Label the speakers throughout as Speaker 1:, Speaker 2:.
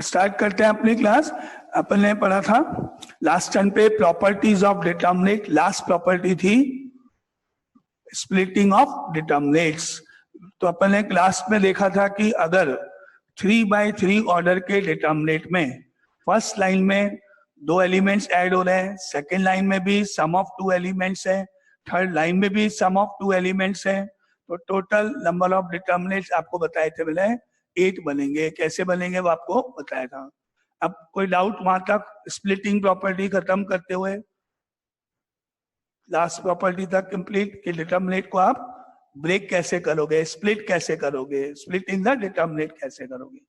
Speaker 1: Start करते हैं अपनी क्लास। अपन ने पढ़ा था लास्ट टर्न पे properties of determinate. Last property थी स्प्लिटिंग ऑफ डिटर्मिनेट्स। तो अपन ने क्लास में देखा था कि अगर 3/3 ऑर्डर के डिटर्मिनेट में फर्स्ट लाइन में 2 एलिमेंट्स ऐड हो रहे हैं, सेकेंड लाइन में भी सम ऑफ 2 एलिमेंट्स है, थर्ड लाइन में भी सम ऑफ 2 एलिमेंट्स है, तो टोटल नंबर ऑफ डिटर्मिनेट्स आपको बताए थे मैंने 8 बनेंगे। कैसे बनेंगे वो आपको बताया था। अब कोई डाउट वहां तक स्प्लिटिंग प्रॉपर्टी खत्म करते हुए? लास्ट प्रॉपर्टी तक कंप्लीट कि डिटर्मिनेट को आप ब्रेक कैसे करोगे, स्प्लिट कैसे करोगे, स्प्लिट इन द डिटर्मिनेट कैसे करोगे।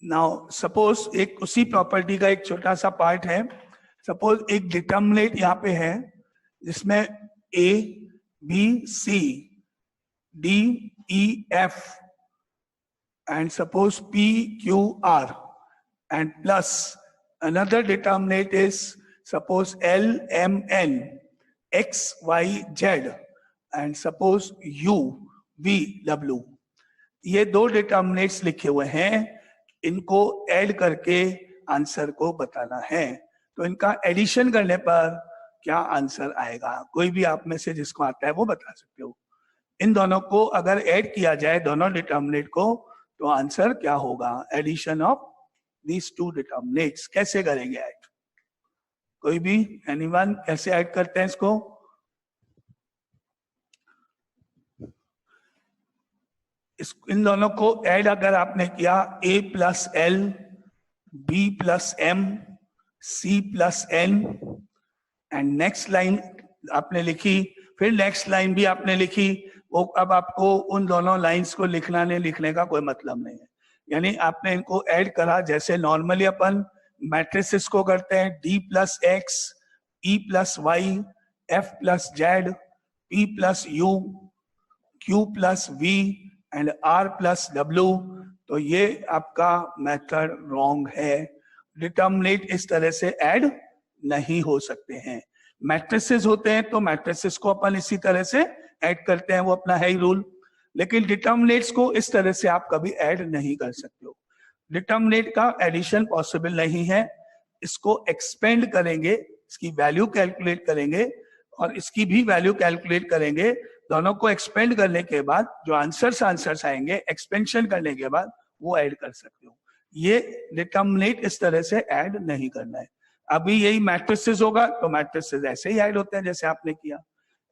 Speaker 1: नाउ सपोज एक उसी प्रॉपर्टी का एक छोटा सा पार्ट है। सपोज एक डिटर्मिनेट यहाँ पे है जिसमें A, B, C, D, E, F and suppose P, Q, R and plus another determinant is suppose L, M, N, X, Y, Z and suppose U, V, W। ये 2 determinates लिखे हुए हैं, इनको ऐड करके आंसर को बताना है। तो इनका एडिशन करने पर क्या आंसर आएगा? कोई भी आप में से जिसको आता है वो बता सकते हो। इन दोनों को अगर ऐड किया जाए दोनों डिटर्मिनेट को तो आंसर क्या होगा? Addition of these 2 determinants. कैसे करेंगे ऐड? कोई भी एनीवन कैसे ऐड करते हैं इसको? इन दोनों को ऐड अगर आपने किया A plus L, B plus M, C plus N and next line आपने लिखी, फिर नेक्स्ट लाइन भी आपने लिखी। वो अब आपको उन दोनों लाइंस को लिखना नहीं लिखने का कोई मतलब नहीं है, यानी आपने इनको ऐड करा जैसे नॉर्मली अपन मैट्रिसेस को करते हैं। D plus X, E plus Y, F plus Z, P plus U, Q plus V and R plus W। तो ये आपका मेथड रॉन्ग है। डिटर्मिनेट इस तरह से ऐड नहीं हो सकते हैं। मैट्रिसेस होते हैं तो मैट्रिसेस को अपन इसी तरह से ऐड करते हैं, वो अपना है ही रूल। लेकिन डिटर्मिनेट्स को इस तरह से आप कभी ऐड नहीं कर सकते हो। डिटर्मिनेट का एडिशन पॉसिबल नहीं है। इसको एक्सपेंड करेंगे, इसकी वैल्यू कैलकुलेट करेंगे और इसकी भी वैल्यू कैलकुलेट करेंगे। दोनों को एक्सपेंड करने के बाद जो आंसर्स आएंगे, एक्सपेंशन करने के बाद वो ऐड कर सकते हो। ये डिटर्मिनेट इस तरह से ऐड नहीं करना है। अभी यही मैट्रिसेस होगा तो मैट्रिसेस ऐसे ही ऐड होते हैं जैसे आपने किया।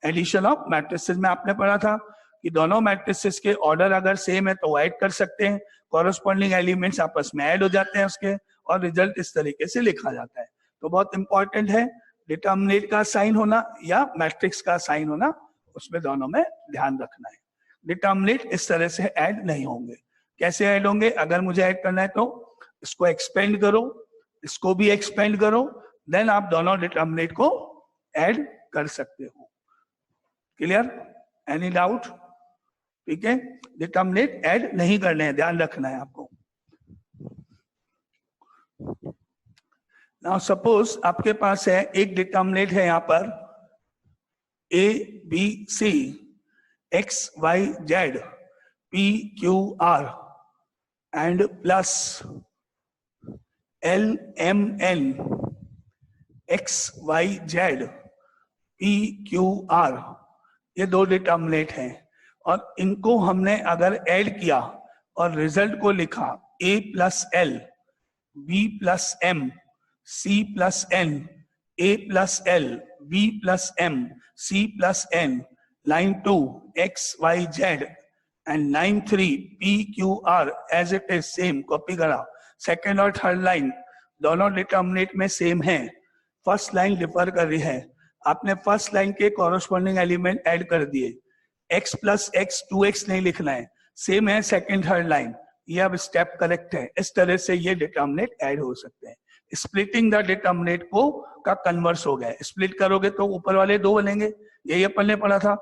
Speaker 1: एडिशन ऑफ मैट्रिसेस में आपने पढ़ा था कि दोनों मैट्रिसेस के ऑर्डर अगर सेम है तो ऐड कर सकते हैं, कॉरेस्पॉन्डिंग एलिमेंट्स आपस में ऐड हो जाते हैं उसके, और रिजल्ट इस तरीके से लिखा जाता है। तो बहुत इंपॉर्टेंट है डिटर्मिनेट का साइन होना या मैट्रिक्स का साइन होना, उसमें दोनों में ध्यान रखना है। डिटर्मिनेट इस तरह से ऐड नहीं होंगे। कैसे ऐड होंगे? अगर मुझे ऐड करना है तो इसको एक्सपेंड करो, इसको भी एक्सपेंड करो, देन आप दोनों डिटर्मिनेट को ऐड कर सकते हो। क्लियर? Any doubt? ठीक है, डिटर्मिनेट ऐड नहीं करने हैं, ध्यान रखना है आपको। नाउ सपोज आपके पास है एक डिटर्मिनेट है यहां पर A, B, C, X, Y, Z, P, Q, R and plus L, M, N, X, Y, Z, P, Q, R। ये 2 डिटर्मिनेट हैं और इनको हमने अगर ऐड किया और रिजल्ट को लिखा A plus L, B plus M, C plus N, A plus L, B plus M, C plus N, line 2 X, Y, Z and line 3 P, Q, R as it is same copy करा। Second और third line दोनों determinant में same है, first line differ कर रही है। आपने first line के कॉरेस्पॉन्डिंग एलिमेंट ऐड कर दिए। X प्लस X 2X नहीं लिखना है, सेम है सेकेंड थर्ड लाइन। ये अब स्टेप करेक्ट है। इस तरह से ये डिटर्मिनेट ऐड हो सकते हैं। स्प्लिटिंग द डिटर्मिनेट को का कन्वर्स हो गया। स्प्लिट करोगे तो ऊपर वाले 2 बनेंगे, यही अपन ने पढ़ा था।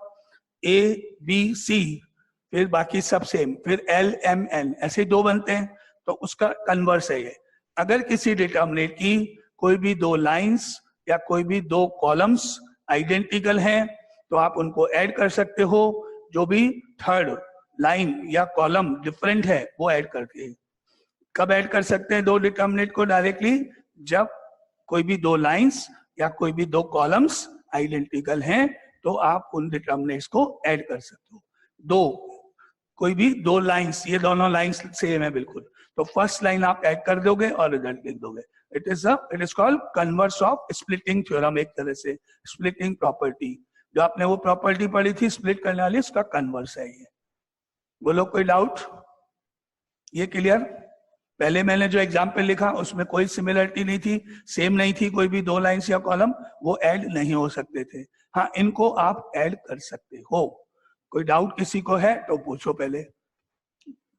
Speaker 1: A, B, C, फिर बाकी सब सेम, फिर L, M, N ऐसे 2 बनते हैं, तो उसका कन्वर्स है ये। अगर किसी डिटर्मिनेट की कोई भी 2 लाइंस या कोई भी 2 कॉलम्स आइडेंटिकल हैं तो आप उनको ऐड कर सकते हो। जो भी थर्ड लाइन या कॉलम डिफरेंट है वो ऐड करके। कब ऐड कर सकते हैं दो डिटर्मिनेंट को डायरेक्टली? जब कोई भी दो लाइंस या कोई भी दो कॉलम्स आइडेंटिकल हैं तो आप उन डिटर्मिनेंट्स को ऐड कर सकते हो। कोई भी दो लाइंस, ये दोनों लाइंस सेम है बिल्कुल, तो फर्स्ट लाइन आप ऐड कर दोगे और रिजल्ट लिख दोगे। It is called converse of splitting theorem, एक तरह से स्प्लिटिंग प्रॉपर्टी। जो आपने वो प्रॉपर्टी पढ़ी थी स्प्लिट करने वाली, उसका कन्वर्स है ये। बोलो कोई डाउट? ये क्लियर? पहले मैंने जो एग्जाम्पल लिखा उसमें कोई सिमिलरिटी नहीं थी, सेम नहीं थी, कोई भी दो लाइंस या कॉलम वो ऐड नहीं हो सकते थे। हाँ, इनको आप ऐड कर सकते हो। कोई डाउट किसी को है तो पूछो पहले।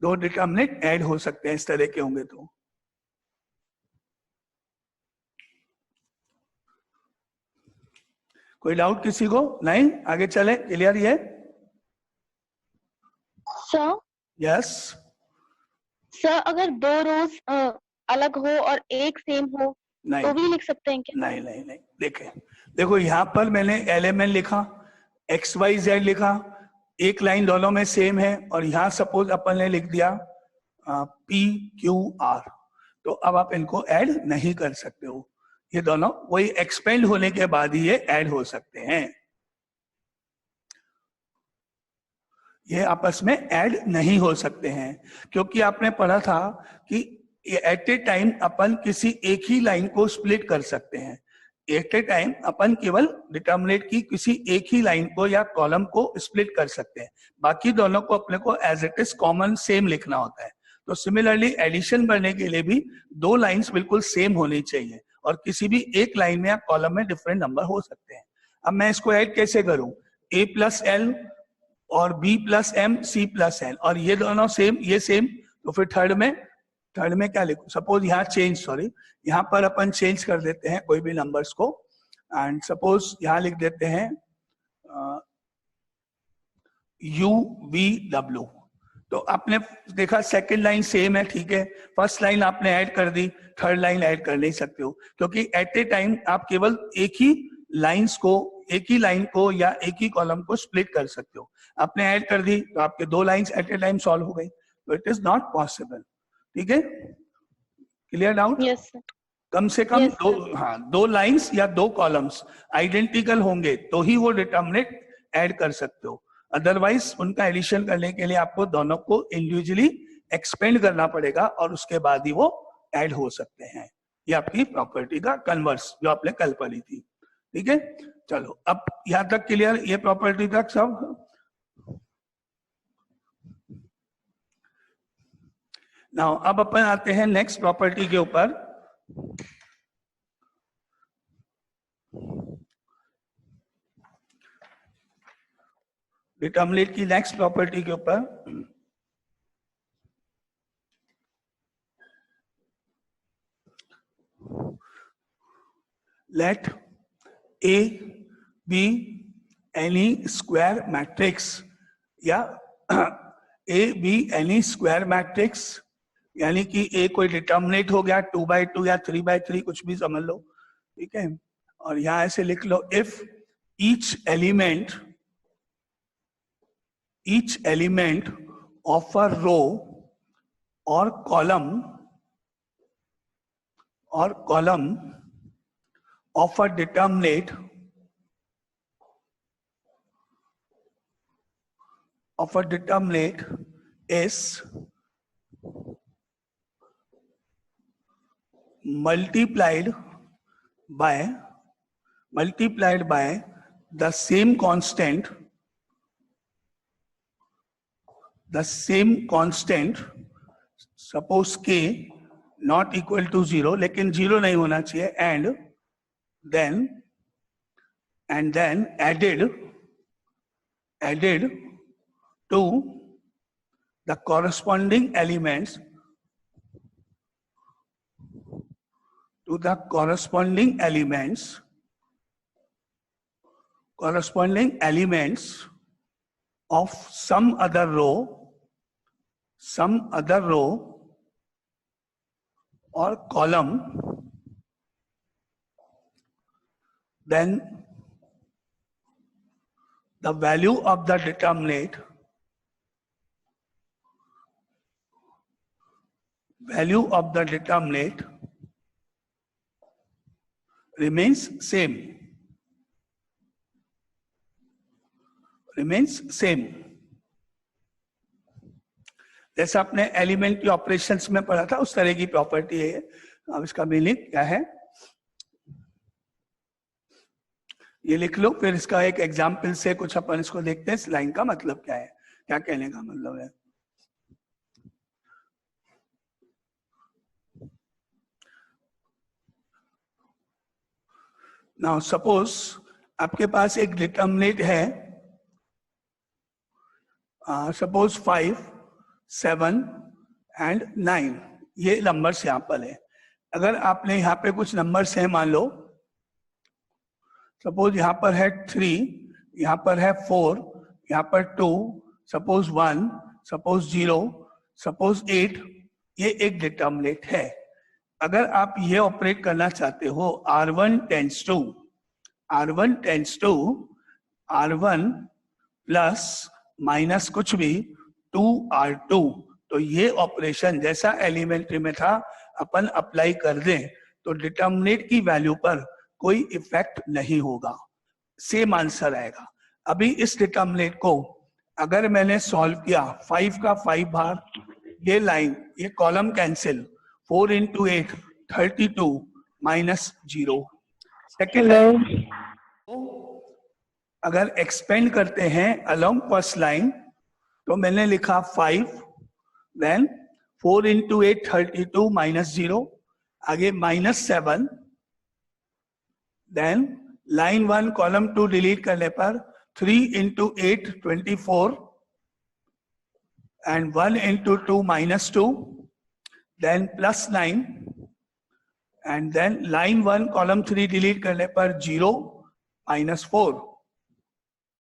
Speaker 1: दो डिटर्मिनेंट ऐड हो सकते हैं इस तरह के होंगे तो। कोई डाउट किसी को? नहीं, आगे चले। क्लियर ये?
Speaker 2: Sir
Speaker 1: yes.
Speaker 2: सर अगर दो रोज अलग हो और एक सेम हो
Speaker 1: नहीं,
Speaker 2: तो भी लिख सकते हैं क्या?
Speaker 1: नहीं नहीं नहीं, देखो यहाँ पर मैंने एलिमेंट लिखा, XYZ लिखा, एक लाइन दोनों में सेम है, और यहाँ सपोज अपन ने लिख दिया PQR, तो अब आप इनको ऐड नहीं कर सकते हो। ये दोनों वही एक्सपेंड होने के बाद ही ये ऐड हो सकते हैं, ये आपस में ऐड नहीं हो सकते हैं। क्योंकि आपने पढ़ा था कि एट ए टाइम अपन किसी एक ही लाइन को स्प्लिट कर सकते हैं। एट ए टाइम अपन केवल डिटर्मिनेंट की किसी एक ही लाइन को या कॉलम को स्प्लिट कर सकते हैं, बाकी दोनों को अपने को as it is common same लिखना होता है। तो सिमिलरली एडिशन करने के लिए भी दो लाइंस बिल्कुल सेम होनी चाहिए, और किसी भी एक लाइन में या कॉलम में डिफरेंट नंबर हो सकते हैं। अब मैं इसको ऐड कैसे करूं? A+L और B+M C+N, और ये दोनों सेम, ये सेम, तो फिर थर्ड में क्या लिखूं? सपोज यहाँ यहाँ पर अपन चेंज कर देते हैं कोई भी नंबर्स को, एंड सपोज यहाँ लिख देते हैं UVW। तो आपने देखा सेकंड लाइन सेम है, ठीक है, फर्स्ट लाइन आपने ऐड कर दी, थर्ड लाइन ऐड कर नहीं सकते हो, क्योंकि एट ए टाइम आप केवल एक ही लाइन को या एक ही कॉलम को स्प्लिट कर सकते हो। आपने ऐड कर दी तो आपके दो lines at a time solve हो गई, तो इट इज नॉट पॉसिबल। ठीक है, क्लियर डाउट?
Speaker 2: Yes sir.
Speaker 1: कम से कम
Speaker 2: Yes,
Speaker 1: दो लाइंस या दो कॉलम्स आइडेंटिकल होंगे तो ही वो डिटर्मिनेंट ऐड कर सकते हो, अदरवाइज उनका एडिशन करने के लिए आपको दोनों को इंडिविजुअली एक्सपेंड करना पड़ेगा और उसके बाद ही वो ऐड हो सकते हैं। ये आपकी प्रॉपर्टी का कन्वर्स जो आपने कल पढ़ी थी। ठीक है, चलो अब यहां तक क्लियर, ये प्रॉपर्टी तक सब। नाउ अब अपन आते हैं नेक्स्ट प्रॉपर्टी के ऊपर। डिटर्मिनेंट की नेक्स्ट प्रॉपर्टी के ऊपर। Let A be any square matrix, या A be any square matrix, यानी कि A कोई डिटर्मिनेंट हो गया 2x2 या 3x3, कुछ भी समझ लो, ठीक है। और यहां ऐसे लिख लो, if each element of a row or column of a determinate is multiplied by the same constant, suppose k not equal to 0, लेकिन 0 नहीं होना चाहिए, and then added to the corresponding elements of some other row or column, then the value of the determinant value of the determinant remains same. जैसा आपने elementary operations में पढ़ा था उस तरह की प्रॉपर्टी है। अब इसका मीनिंग क्या है ये लिख लो, फिर इसका एक एग्जाम्पल से कुछ अपन इसको देखते हैं। इस लाइन का मतलब क्या है, क्या कहने का मतलब है। नाउ सपोज आपके पास एक डिटर्मिनेंट है, सपोज 5, 7 एंड 9, ये नंबर्स यहाँ पर है। अगर आपने यहाँ पे कुछ नंबर्स हैं, मान लो सपोज यहाँ पर है 3, यहाँ पर है 4, यहाँ पर 2, सपोज 1, सपोज 0, सपोज 8, ये एक डिटर्मिनेंट है। अगर आप ये ऑपरेट करना चाहते हो, R1 tends to R1 plus minus कुछ भी 2R2, तो ये ऑपरेशन जैसा एलिमेंट्री में था अपन अप्लाई कर दें तो डिटर्मिनेंट की वैल्यू पर कोई इफेक्ट नहीं होगा, सेम आंसर आएगा। अभी इस डिटर्मिनेंट को अगर मैंने सॉल्व किया, 5 का 5 बार, ये लाइन, ये column cancel, 4 into 8 32 minus 0। Second line अगर एक्सपेंड करते हैं अलोंग फर्स्ट लाइन, तो मैंने लिखा 5, देन 4 into 8 32 minus 0, आगे -7, देन लाइन 1 कॉलम 2 डिलीट करने पर 3 into 8 24 and 1 into 2 -2, then +9, and then line 1 column 3 delete करने पर 0 -4।